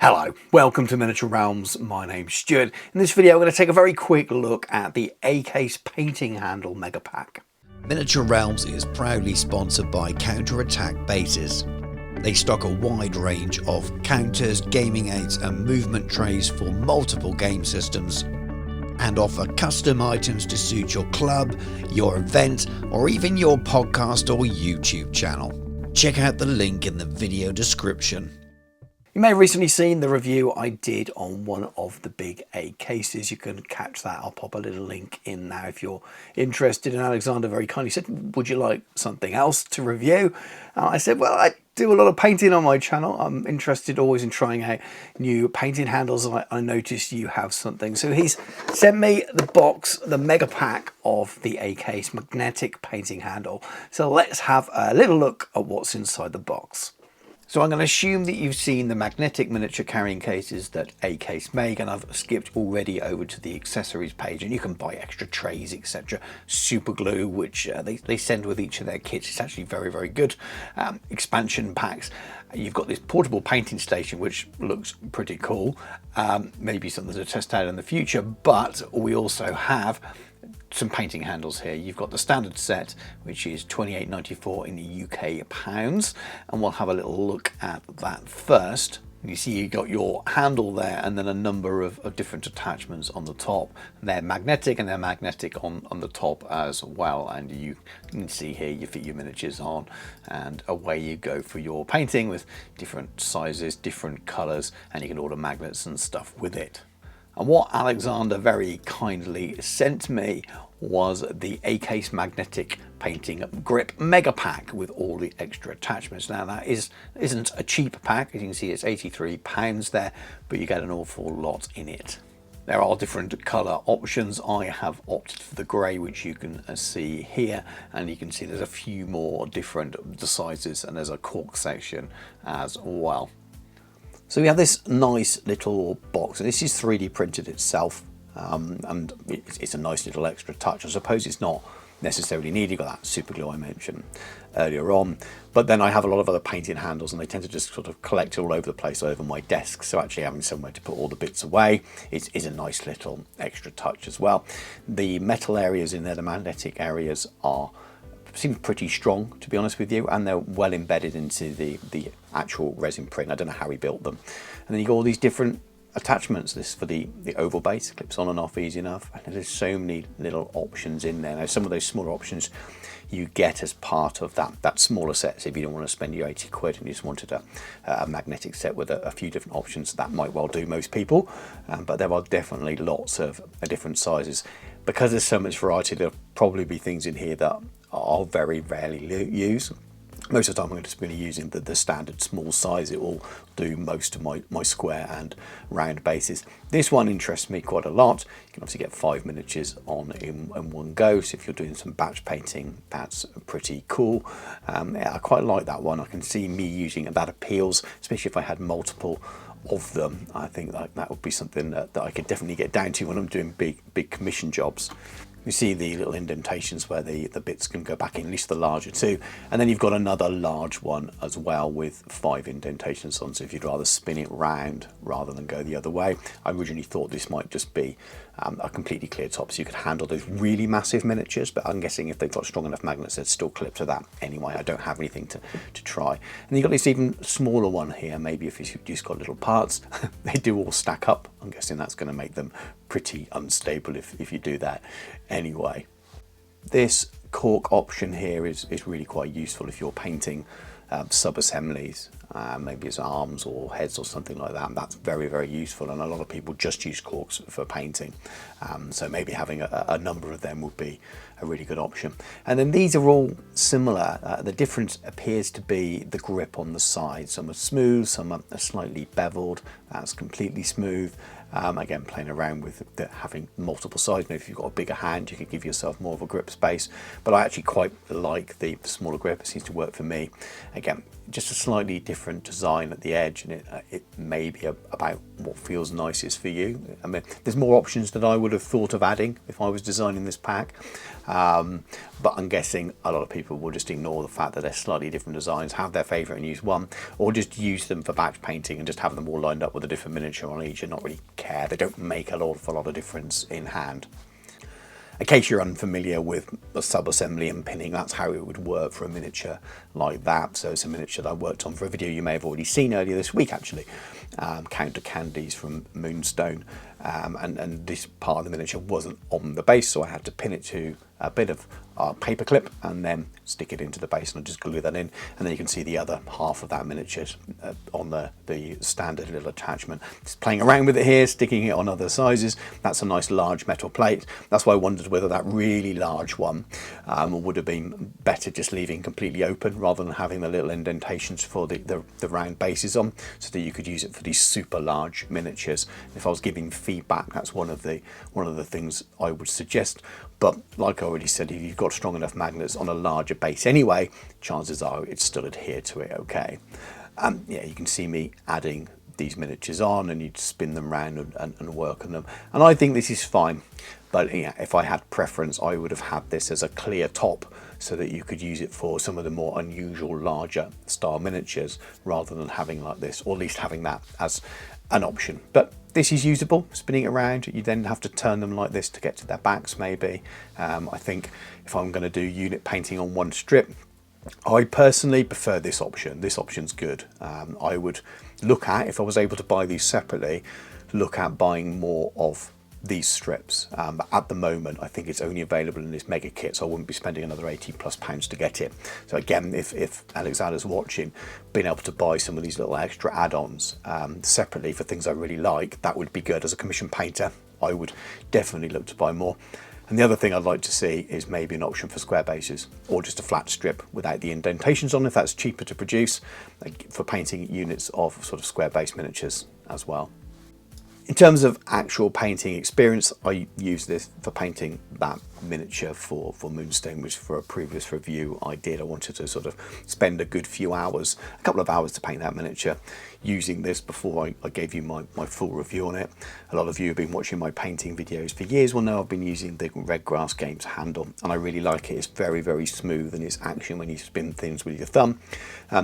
Hello, welcome to Miniature Realms. My name's Stuart. In this video, I'm going to take a very quick look at the A-Case Painting Handle Mega Pack. Miniature Realms is proudly sponsored by Counter-Attack Bases. They stock a wide range of counters, gaming aids and movement trays for multiple game systems and offer custom items to suit your club, your event or even your podcast or YouTube channel. Check out the link in the video description. You may have recently seen the review I did on one of the big A cases. You can catch that. I'll pop a little link in now if you're interested. And Alexander very kindly said, would you like something else to review? I said, well, I do a lot of painting on my channel. I'm interested always in trying out new painting handles. I noticed you have something. So he's sent me the box, the mega pack of the A-Case magnetic painting handle. So let's have a little look at what's inside the box. So I'm going to assume that you've seen the magnetic miniature carrying cases that A-Case make, and I've skipped already over to the accessories page, and you can buy extra trays, etc. Super glue, which they send with each of their kits. It's actually very, very good. Expansion packs. You've got this portable painting station, which looks pretty cool. Maybe something to test out in the future, but we also have some painting handles here. You've got the standard set, which is £28.94 in the UK pounds, and we'll have a little look at that first. You see you got your handle there and then a number of different attachments on the top. They're magnetic and they're magnetic on the top as well, and you can see here you fit your miniatures on and away you go for your painting with different sizes, different colours, and you can order magnets and stuff with it. And what Alexander very kindly sent me was the A-Case magnetic painting grip mega pack with all the extra attachments. Now that isn't a cheap pack. As you can see, it's £83 there, but you get an awful lot in it. There are different colour options. I have opted for the grey, which you can see here, and you can see there's a few more different sizes, and there's a cork section as well. So we have this nice little box, and this is 3D printed itself, and it's a nice little extra touch. I suppose it's not necessarily needed. You've got that super glue I mentioned earlier on, but then I have a lot of other painting handles and they tend to just sort of collect all over the place over my desk, so actually having somewhere to put all the bits away is a nice little extra touch as well. The metal areas in there, the magnetic areas, seem pretty strong, to be honest with you, and they're well embedded into the actual resin print. I don't know how he built them. And then you got all these different attachments. This for the oval base, clips on and off easy enough, and there's so many little options in there. Now some of those smaller options you get as part of that smaller set, so if you don't want to spend your 80 quid and you just wanted a magnetic set with a few different options, that might well do most people, but there are definitely lots of different sizes. Because there's so much variety, there'll probably be things in here that I'll very rarely use. Most of the time I'm just going to be using the standard small size. It will do most of my square and round bases. This one interests me quite a lot. You can obviously get 5 miniatures on in one go, so if you're doing some batch painting, that's pretty cool. Yeah, I quite like that one. I can see me using it. That appeals, especially if I had multiple of them. I think that would be something that I could definitely get down to when I'm doing big commission jobs. You see the little indentations where the bits can go back in, at least the larger two. And then you've got another large one as well with 5 indentations on, so if you'd rather spin it round rather than go the other way. I originally thought this might just be a completely clear top, so you could handle those really massive miniatures, but I'm guessing if they've got strong enough magnets they'd still clip to that anyway. I don't have anything to try. And you've got this even smaller one here, maybe if you've just got little parts. They do all stack up. I'm guessing that's going to make them pretty unstable if you do that anyway. This cork option here is really quite useful if you're painting sub-assemblies, maybe as arms or heads or something like that. And that's very, very useful, and a lot of people just use corks for painting, so maybe having a number of them would be a really good option. And then these are all similar. The difference appears to be the grip on the side. Some are smooth, some are slightly beveled. That's completely smooth. Again, playing around with having multiple sides. Maybe if you've got a bigger hand, you could give yourself more of a grip space, but I actually quite like the smaller grip. It seems to work for me. Again, just a slightly different design at the edge, and it may be about what feels nicest for you. I mean, there's more options that I would have thought of adding if I was designing this pack, but I'm guessing a lot of people will just ignore the fact that they're slightly different designs, have their favourite and use one, or just use them for batch painting and just have them all lined up with a different miniature on each and not really care. They don't make a lot of difference in hand. In case you're unfamiliar with sub-assembly and pinning, that's how it would work for a miniature like that. So it's a miniature that I worked on for a video you may have already seen earlier this week, actually. Counter Candies from Moonstone. And this part of the miniature wasn't on the base, so I had to pin it to a bit of paper clip and then stick it into the base, and I just glue that in, and then you can see the other half of that miniature on the standard little attachment. Just playing around with it here, sticking it on other sizes. That's a nice large metal plate. That's why I wondered whether that really large one would have been better just leaving completely open rather than having the little indentations for the round bases on, so that you could use it for these super large miniatures. If I was giving feedback, that's one of the things I would suggest. But like I already said, if you've got strong enough magnets on a larger base anyway, chances are it'd still adhere to it okay. Yeah, you can see me adding these miniatures on, and you'd spin them around and work on them. And I think this is fine. But yeah, if I had preference, I would have had this as a clear top so that you could use it for some of the more unusual, larger style miniatures rather than having like this, or at least having that as an option. But this is usable, spinning it around. You then have to turn them like this to get to their backs maybe. I think if I'm going to do unit painting on one strip, I personally prefer this option. This option's good. I would look at, if I was able to buy these separately, look at buying more of these strips. But at the moment, I think it's only available in this mega kit, so I wouldn't be spending another £80+ to get it. So again, if Alexander's watching, being able to buy some of these little extra add-ons separately for things I really like, that would be good. As a commission painter, I would definitely look to buy more. And the other thing I'd like to see is maybe an option for square bases, or just a flat strip without the indentations on, if that's cheaper to produce, for painting units of sort of square base miniatures as well. In terms of actual painting experience, I use this for painting that miniature for Moonstone, which for a previous review I did. I wanted to sort of spend a good few hours, a couple of hours to paint that miniature using this before I gave you my full review on it. A lot of you have been watching my painting videos for years will know I've been using the Red Grass Games handle, and I really like it. It's very, very smooth in its action when you spin things with your thumb.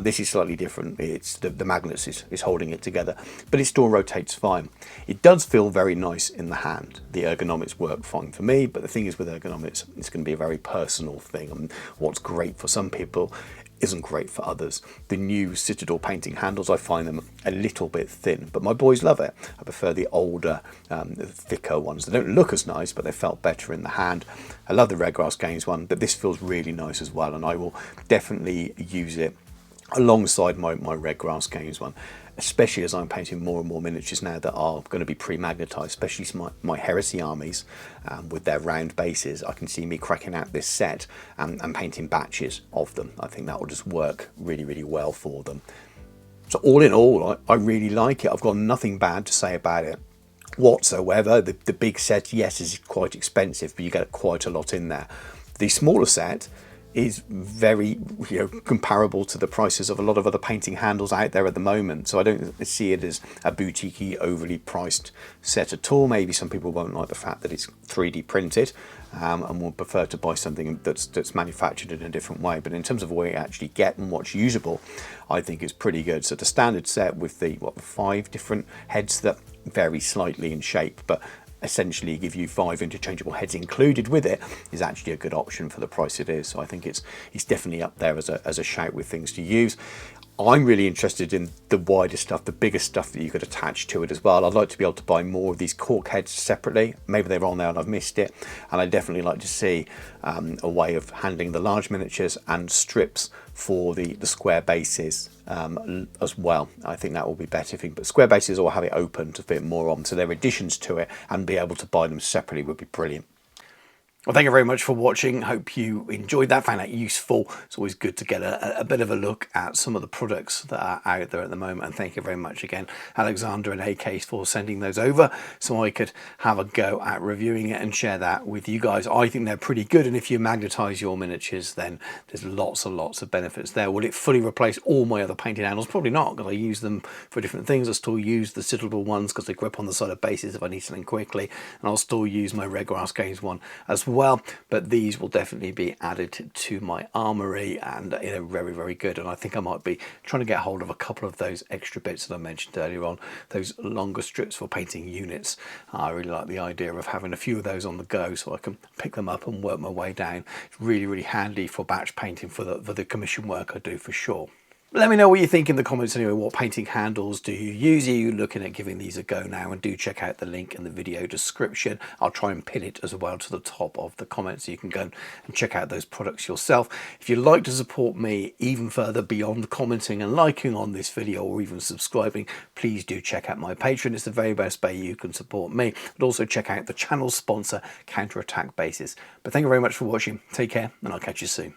This is slightly different. It's the magnets is holding it together, but it still rotates fine. It does feel very nice in the hand. The ergonomics work fine for me, but the thing is with ergonomics, it's going to be a very personal thing, and what's great for some people isn't great for others. The new Citadel painting handles, I find them a little bit thin, but my boys love it. I prefer the older, thicker ones. They don't look as nice, but they felt better in the hand. I love the Red Grass Games one, but this feels really nice as well, and I will definitely use it alongside my Red Grass Games one, especially as I'm painting more and more miniatures now that are going to be pre-magnetized, especially my Heresy armies with their round bases. I can see me cracking out this set and painting batches of them. I think that will just work really, really well for them. So all in all, I really like it. I've got nothing bad to say about it whatsoever. The big set, yes, is quite expensive, but you get quite a lot in there. The smaller set is very comparable to the prices of a lot of other painting handles out there at the moment. So I don't see it as a boutique-y, overly priced set at all. Maybe some people won't like the fact that it's 3D printed and will prefer to buy something that's manufactured in a different way. But in terms of what you actually get and what's usable, I think it's pretty good. So the standard set with the 5 different heads that vary slightly in shape, but essentially give you 5 interchangeable heads included with it, is actually a good option for the price it is. So I think it's definitely up there as a shout with things to use. I'm really interested in the wider stuff, the bigger stuff that you could attach to it as well. I'd like to be able to buy more of these cork heads separately. Maybe they're on there and I've missed it. And I'd definitely like to see a way of handling the large miniatures and strips for the square bases as well. I think that will be better if you can put square bases or have it open to fit more on. So there are additions to it, and be able to buy them separately would be brilliant. Well, thank you very much for watching. Hope you enjoyed that, found that useful. It's always good to get a bit of a look at some of the products that are out there at the moment. And thank you very much again, Alexander and AK, for sending those over so I could have a go at reviewing it and share that with you guys. I think they're pretty good. And if you magnetize your miniatures, then there's lots and lots of benefits there. Will it fully replace all my other painted handles? Probably not, because I use them for different things. I still use the citadel ones because they grip on the side of bases if I need something quickly. And I'll still use my Red Grass Games one as well, but these will definitely be added to my armory, and very, very good. And I think I might be trying to get hold of a couple of those extra bits that I mentioned earlier on, those longer strips for painting units. I really like the idea of having a few of those on the go so I can pick them up and work my way down. It's really, really handy for batch painting for the commission work I do, for sure. Let me know what you think in the comments anyway. What painting handles do you use? Are you looking at giving these a go now? And do check out the link in the video description. I'll try and pin it as well to the top of the comments so you can go and check out those products yourself. If you'd like to support me even further beyond commenting and liking on this video or even subscribing, please do check out my Patreon. It's the very best way you can support me. But also check out the channel sponsor, Counterattack Bases. But thank you very much for watching. Take care, and I'll catch you soon.